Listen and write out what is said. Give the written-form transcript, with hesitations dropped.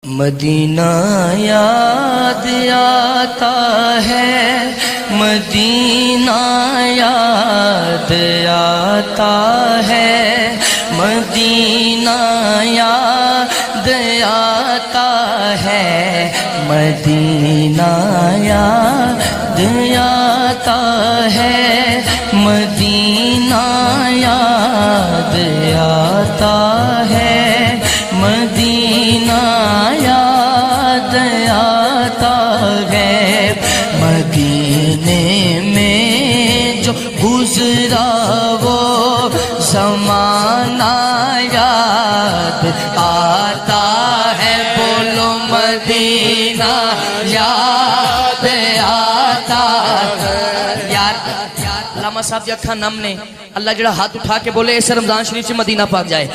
Medina याद आता है, मदीना याद आता है, मदीना याद आता है, मदीना याद आता है, मदीना याद आता है, मदीना याद आता है। मदीने में जो गुजरा वो ज़माना याद आता है। बोलो मदीना याद आता है। यार लामा साहब जी अखा नम ने अल्लाह जड़ा हाथ उठा के बोले इस रमजान शरीफ से मदीना पाक जाए।